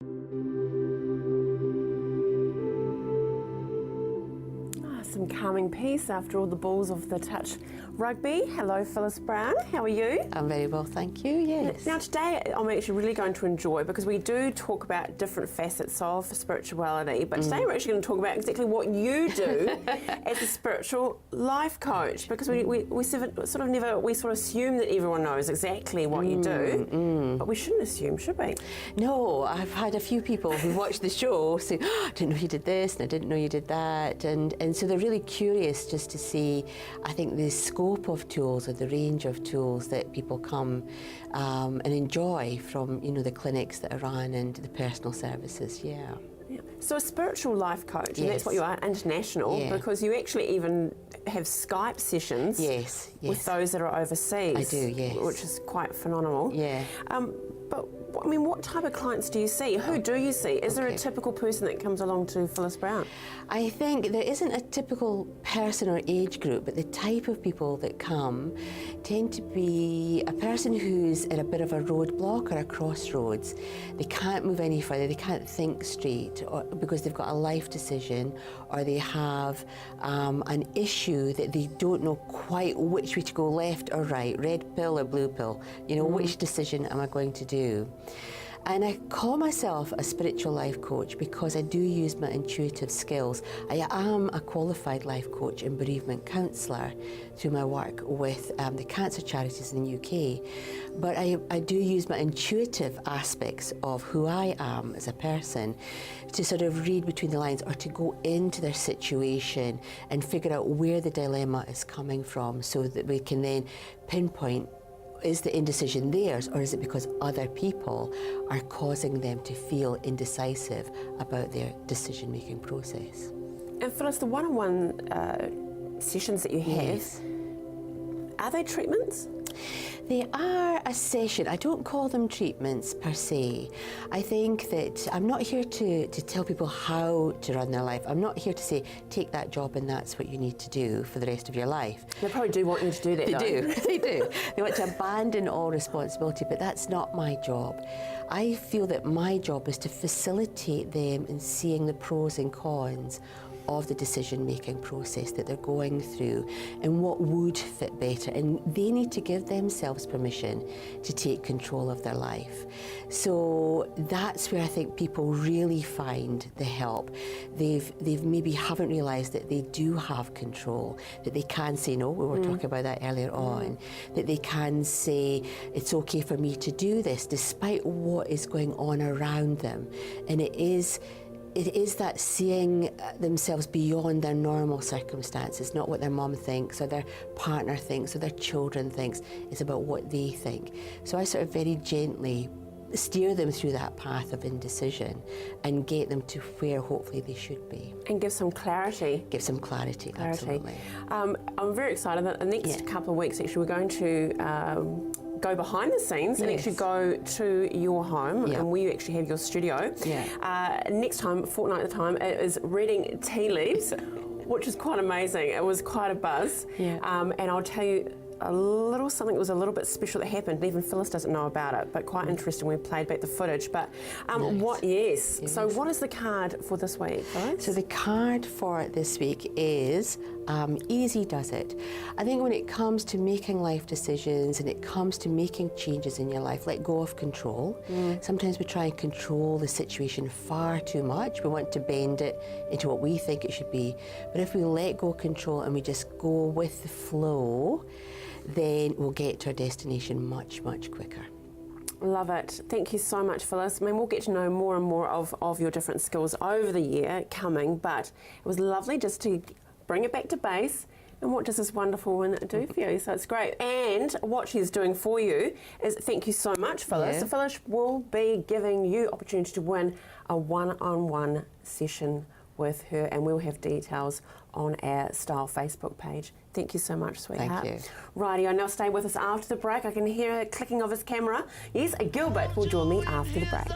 Some calming peace after all the balls of the touch rugby. Hello, Phyllis Brown. How are you? I'm very well, thank you, yes. Now today I'm actually really going to enjoy, because we do talk about different facets of spirituality, but today we're actually going to talk about exactly what you do as a spiritual life coach, because we sort of assume that everyone knows exactly what you do, but we shouldn't assume, should we? No, I've had a few people who watch the show say, oh, I didn't know you did this and I didn't know you did that, and so they're really curious just to see, I think, the scope of tools or the range of tools that people come and enjoy from, you know, the clinics that are run and the personal services, yeah. So a spiritual life coach, and that's what you are, international, because you actually even have Skype sessions with those that are overseas. I do, yes. Which is quite phenomenal. Yeah. But I mean, what type of clients do you see? Who do you see? Is there a typical person that comes along to Phyllis Brown? I think there isn't a typical person or age group, but the type of people that come tend to be a person who's at a bit of a roadblock or a crossroads. They can't move any further, they can't think straight, or because they've got a life decision, or they have an issue that they don't know quite which way to go, left or right, red pill or blue pill, you know, which decision am I going to do? And I call myself a spiritual life coach because I do use my intuitive skills. I am a qualified life coach and bereavement counsellor through my work with the cancer charities in the UK. But I do use my intuitive aspects of who I am as a person to sort of read between the lines, or to go into their situation and figure out where the dilemma is coming from, so that we can then pinpoint, is the indecision theirs, or is it because other people are causing them to feel indecisive about their decision-making process? And Phyllis, the one-on-one sessions that you have, are they treatments? They are a session. I don't call them treatments per se. I think that I'm not here to tell people how to run their life. I'm not here to say, take that job and that's what you need to do for the rest of your life. They probably do want you to do that, though. They do. They want to abandon all responsibility, but that's not my job. I feel that my job is to facilitate them in seeing the pros and cons of the decision-making process that they're going through and what would fit better, and they need to give themselves permission to take control of their life. So that's where I think people really find the help. They've maybe haven't realised that they do have control, that they can say no, we were talking about that earlier on, that they can say it's okay for me to do this despite what is going on around them. And it is that seeing themselves beyond their normal circumstances, not what their mum thinks or their partner thinks or their children thinks. It's about what they think. So I sort of very gently steer them through that path of indecision and get them to where hopefully they should be. And give some clarity. Give some clarity. Absolutely. I'm very excited that the next couple of weeks actually we're going to go behind the scenes and actually go to your home and where you actually have your studio. Next time, fortnight at the time, it is reading tea leaves, which is quite amazing. It was quite a buzz. And I'll tell you a little something that was a little bit special that happened. Even Phyllis doesn't know about it, but quite interesting. We played back the footage. But so what is the card for this week, Phyllis? So the card for this week is Easy Does It. I think when it comes to making life decisions and it comes to making changes in your life, let go of control. Sometimes we try and control the situation far too much. We want to bend it into what we think it should be. But if we let go of control and we just go with the flow, then we'll get to our destination much, much quicker. Love it. Thank you so much, Phyllis. I mean, we'll get to know more and more of your different skills over the year coming, but it was lovely just to bring it back to base. And what does this wonderful one do for you? So it's great. And what she's doing for you is, thank you so much, Phyllis. So Phyllis will be giving you opportunity to win a one-on-one session with her, and we'll have details on our Style Facebook page. Thank you so much, sweetheart. Thank you. Rightio, now stay with us after the break. I can hear a clicking of his camera. Yes, Gilbert will join me after the break.